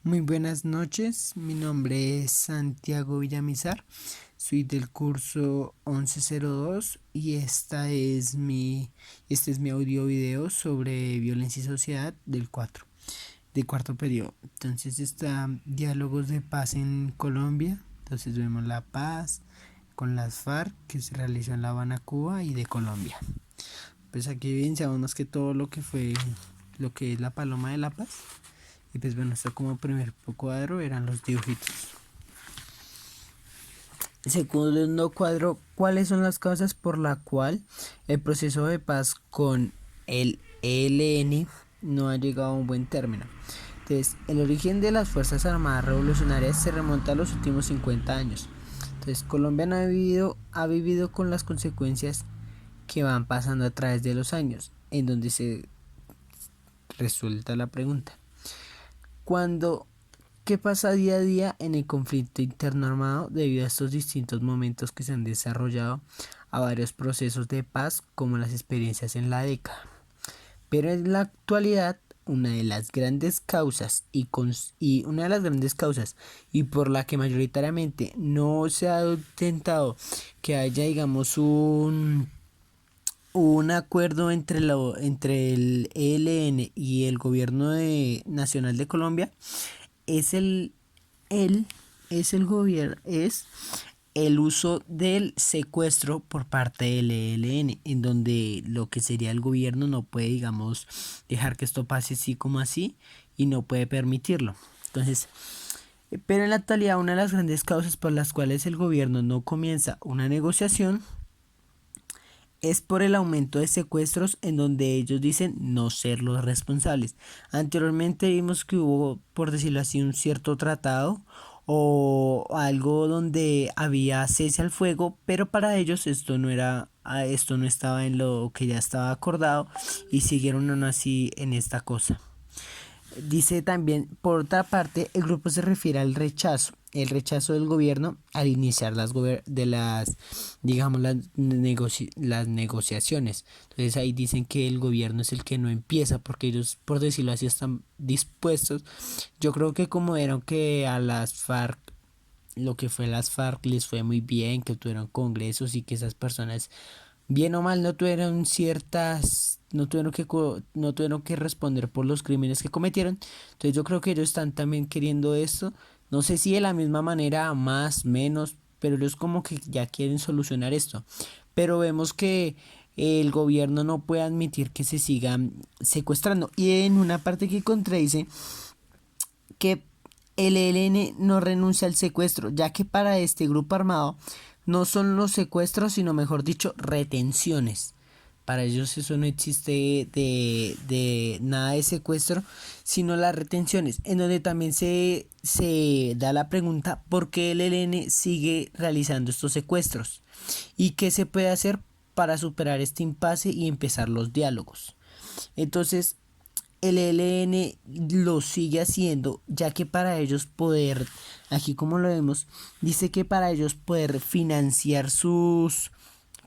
Muy buenas noches, mi nombre es Santiago Villamizar, soy del curso 1102 y este es mi audio video sobre violencia y sociedad de cuarto periodo. Entonces está diálogos de paz en Colombia, entonces vemos la paz con las FARC que se realizó en La Habana, Cuba y de Colombia. Pues aquí evidenciamos más que todo lo que es la Paloma de la Paz. Y pues bueno, esto como primer cuadro eran los dibujitos. Segundo cuadro, ¿cuáles son las causas por la cual el proceso de paz con el ELN no ha llegado a un buen término? Entonces, el origen de las Fuerzas Armadas Revolucionarias se remonta a los últimos 50 años. Entonces, Colombia ha vivido con las consecuencias que van pasando a través de los años, en donde se resuelta la pregunta. ¿Qué pasa día a día en el conflicto interno armado debido a estos distintos momentos que se han desarrollado a varios procesos de paz como las experiencias en la década? Pero en la actualidad, una de las grandes causas y por la que mayoritariamente no se ha intentado que haya, digamos, un acuerdo entre el ELN y el gobierno nacional de Colombia es es el uso del secuestro por parte del ELN, en donde lo que sería el gobierno no puede, digamos, dejar que esto pase así como así y no puede permitirlo. Entonces, pero en la actualidad una de las grandes causas por las cuales el gobierno no comienza una negociación es por el aumento de secuestros, en donde ellos dicen no ser los responsables. Anteriormente vimos que hubo, por decirlo así, un cierto tratado o algo donde había cese al fuego, pero para ellos esto no estaba en lo que ya estaba acordado y siguieron aún así en esta cosa. Dice también, por otra parte, el grupo se refiere al el rechazo del gobierno al iniciar digamos, las negociaciones. Entonces ahí dicen que el gobierno es el que no empieza porque ellos, por decirlo así, están dispuestos. Yo creo que como vieron que a las FARC, lo que fue las FARC les fue muy bien, que tuvieron congresos y que esas personas bien o mal no tuvieron que responder por los crímenes que cometieron. Entonces yo creo que ellos están también queriendo esto, no sé si de la misma manera, más, menos, pero ellos como que ya quieren solucionar esto. Pero vemos que el gobierno no puede admitir que se sigan secuestrando, y en una parte que contradice que el ELN no renuncia al secuestro, ya que para este grupo armado no son los secuestros, sino mejor dicho, retenciones. Para ellos eso no existe de nada de secuestro, sino las retenciones, en donde también se da la pregunta por qué el ELN sigue realizando estos secuestros y qué se puede hacer para superar este impasse y empezar los diálogos. Entonces, el ELN lo sigue haciendo, ya que para ellos poder, aquí como lo vemos, dice que para ellos poder financiar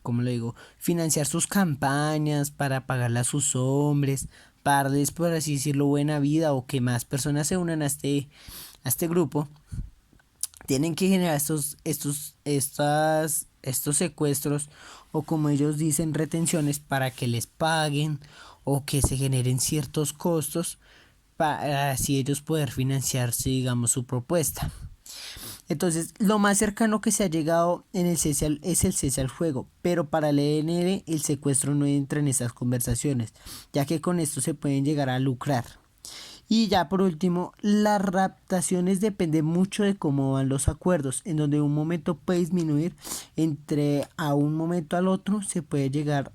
¿cómo le digo? Financiar sus campañas, para pagarle a sus hombres, para darles, por así decirlo, buena vida, o que más personas se unan a este grupo, tienen que generar estos secuestros, o como ellos dicen, retenciones, para que les paguen o que se generen ciertos costos para así ellos poder financiarse, digamos, su propuesta. Entonces, lo más cercano que se ha llegado es el cese al fuego, pero para el ENL el secuestro no entra en esas conversaciones, ya que con esto se pueden llegar a lucrar. Y ya por último, las raptaciones dependen mucho de cómo van los acuerdos, en donde un momento puede disminuir, entre a un momento al otro se puede llegar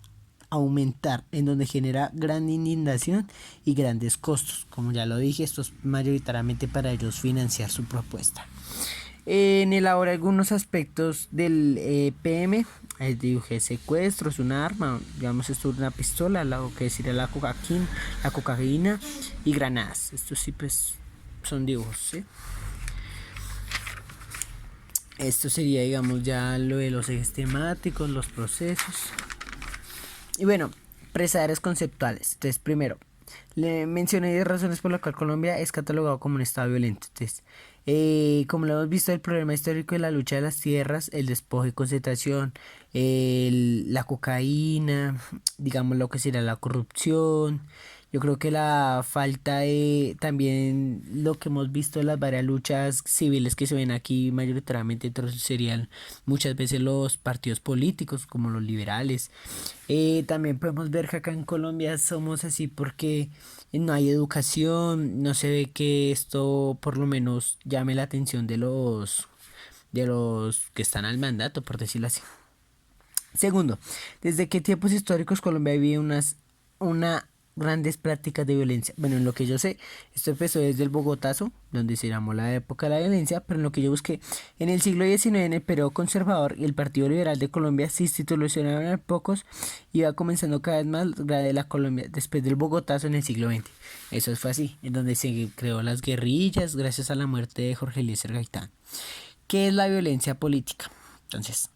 a aumentar, en donde genera gran indignación y grandes costos. Como ya lo dije, esto es mayoritariamente para ellos financiar su propuesta. En elaborar algunos aspectos del PM, dibujé secuestros, una arma, digamos esto es una pistola, lo que sería la cocaína y granadas. Estos sí pues son dibujos, ¿sí? Esto sería, digamos, ya lo de los ejes temáticos, los procesos. Y bueno, precedentes conceptuales. Entonces, primero, Le mencioné 10 razones por las cuales Colombia es catalogado como un estado violento. Entonces, como lo hemos visto, el problema histórico de la lucha de las tierras, el despojo y concentración, la cocaína, digamos lo que será la corrupción. Yo creo que la falta de también lo que hemos visto de las varias luchas civiles que se ven aquí mayoritariamente entonces serían muchas veces los partidos políticos como los liberales. También podemos ver que acá en Colombia somos así porque no hay educación, no se ve que esto por lo menos llame la atención de los que están al mandato, por decirlo así. Segundo, desde qué tiempos históricos Colombia vive una grandes prácticas de violencia. Bueno, en lo que yo sé, esto empezó desde el Bogotazo, donde se llamó la época de la violencia, pero en lo que yo busqué, en el siglo XIX, en el periodo conservador y el Partido Liberal de Colombia se institucionaron a pocos y iba comenzando cada vez más grave la Colombia después del Bogotazo en el siglo XX. Eso fue así, en donde se creó las guerrillas gracias a la muerte de Jorge Eliezer Gaitán. ¿Qué es la violencia política? Entonces,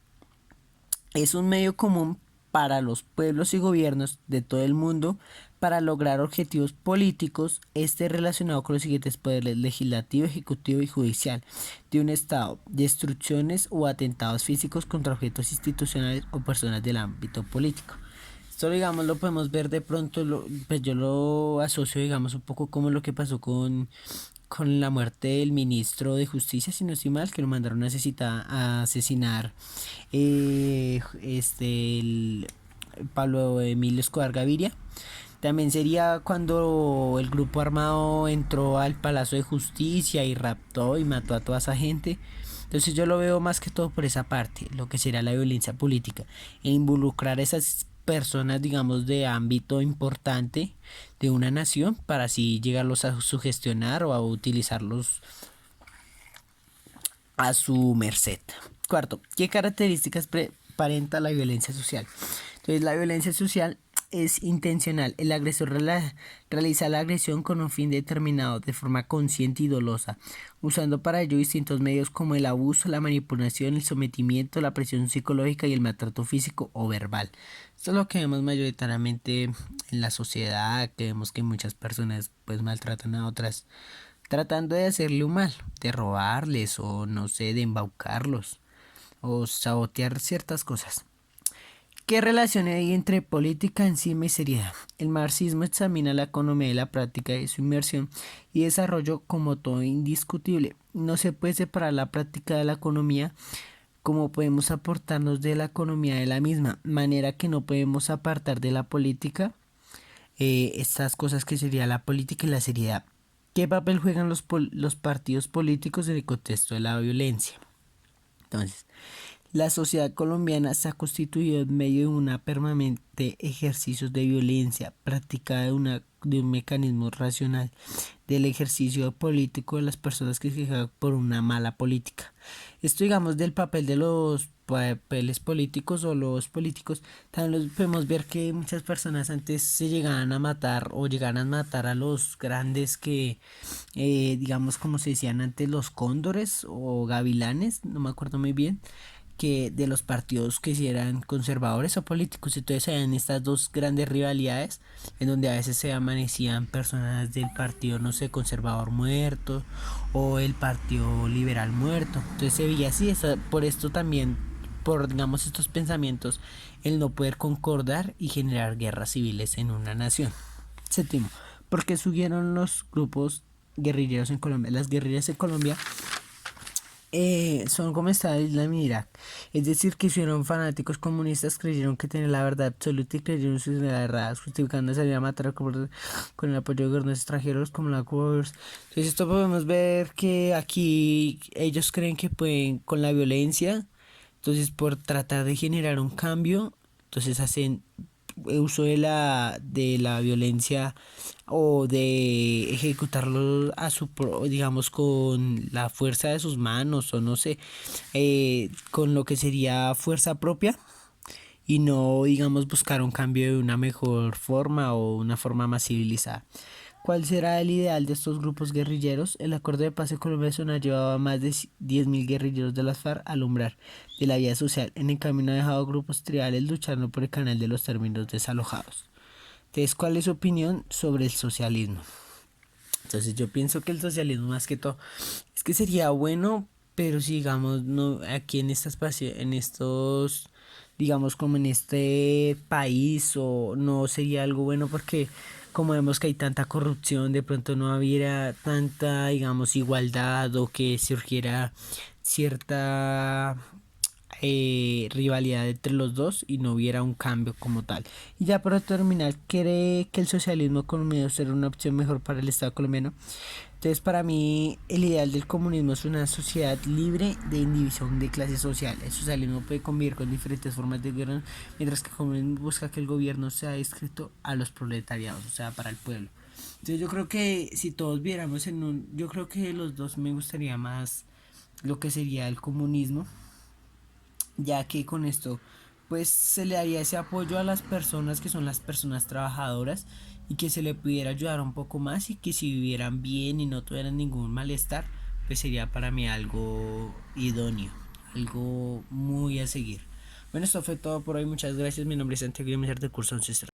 es un medio común para los pueblos y gobiernos de todo el mundo para lograr objetivos políticos, relacionado con los siguientes poderes: legislativo, ejecutivo y judicial de un estado, destrucciones o atentados físicos contra objetos institucionales o personas del ámbito político. Esto, digamos, lo podemos ver de pronto, pues yo lo asocio, digamos, un poco como lo que pasó con la muerte del ministro de Justicia, si no estoy mal, que lo mandaron a asesinar el Pablo Emilio Escobar Gaviria. También sería cuando el grupo armado entró al Palacio de Justicia y raptó y mató a toda esa gente. Entonces yo lo veo más que todo por esa parte, lo que será la violencia política, e involucrar a esas personas, digamos, de ámbito importante de una nación para así llegarlos a sugestionar o a utilizarlos a su merced. Cuarto, ¿qué características presenta la violencia social? Entonces, la violencia social es intencional. El agresor realiza la agresión con un fin determinado, de forma consciente y dolosa, usando para ello distintos medios como el abuso, la manipulación, el sometimiento, la presión psicológica y el maltrato físico o verbal. Esto es lo que vemos mayoritariamente en la sociedad, que vemos que muchas personas pues maltratan a otras tratando de hacerle un mal, de robarles o no sé, de embaucarlos o sabotear ciertas cosas. ¿Qué relación hay entre política, encima y seriedad? El marxismo examina la economía y la práctica de su inmersión y desarrollo como todo indiscutible. No se puede separar la práctica de la economía como podemos apartarnos de la economía de la misma manera que no podemos apartar de la política estas cosas que sería la política y la seriedad. ¿Qué papel juegan los partidos políticos en el contexto de la violencia? Entonces, la sociedad colombiana se ha constituido en medio de una permanente ejercicio de violencia practicada de un mecanismo racional del ejercicio político de las personas que se quejan por una mala política. Esto, digamos, del papel de los papeles políticos o los políticos, también podemos ver que muchas personas antes se llegaban a matar o llegaban a matar a los grandes que, digamos, como se decían antes, los cóndores o gavilanes, no me acuerdo muy bien, que de los partidos que si eran conservadores o políticos. Entonces habían estas dos grandes rivalidades en donde a veces se amanecían personas del partido, no sé, conservador muerto o el partido liberal muerto. Entonces se veía así, por esto también, por digamos estos pensamientos, el no poder concordar y generar guerras civiles en una nación. Séptimo, ¿por qué surgieron los grupos guerrilleros en Colombia? Las guerrillas en Colombia son como Estado Islam y Irak. Es decir, que si fueron fanáticos comunistas, creyeron que tenían la verdad absoluta y creyeron sus erradas, justificando salir a matar con el apoyo de gobiernos extranjeros como la Covers. Entonces, esto podemos ver que aquí ellos creen que pueden con la violencia, entonces por tratar de generar un cambio, entonces hacen uso de la violencia o de ejecutarlo a su digamos con la fuerza de sus manos o no sé, con lo que sería fuerza propia y no digamos buscar un cambio de una mejor forma o una forma más civilizada. ¿Cuál será el ideal de estos grupos guerrilleros? El acuerdo de paz colombiano ha llevado a más de 10.000 guerrilleros de las FARC al umbral de la vida social. En el camino ha dejado grupos tribales luchando por el canal de los términos desalojados. Entonces, ¿cuál es su opinión sobre el socialismo? Entonces yo pienso que el socialismo más que todo es que sería bueno, pero si digamos no aquí en esta espacio, en estos, digamos como en este país, o no sería algo bueno porque como vemos que hay tanta corrupción, de pronto no hubiera tanta, digamos, igualdad, o que surgiera cierta rivalidad entre los dos y no hubiera un cambio como tal. Y ya para terminar, ¿cree que el socialismo colombiano será una opción mejor para el Estado colombiano? Entonces, para mí, el ideal del comunismo es una sociedad libre de indivisión de clases sociales. El socialismo puede convivir con diferentes formas de gobierno, mientras que el comunismo busca que el gobierno sea discreto a los proletariados, o sea, para el pueblo. Entonces, yo creo que si todos viéramos en un... Yo creo que los dos me gustaría más lo que sería el comunismo, ya que con esto pues se le daría ese apoyo a las personas que son las personas trabajadoras, y que se le pudiera ayudar un poco más, y que si vivieran bien y no tuvieran ningún malestar, pues sería para mí algo idóneo, algo muy a seguir. Bueno, esto fue todo por hoy, muchas gracias, mi nombre es Santiago y me del curso 11.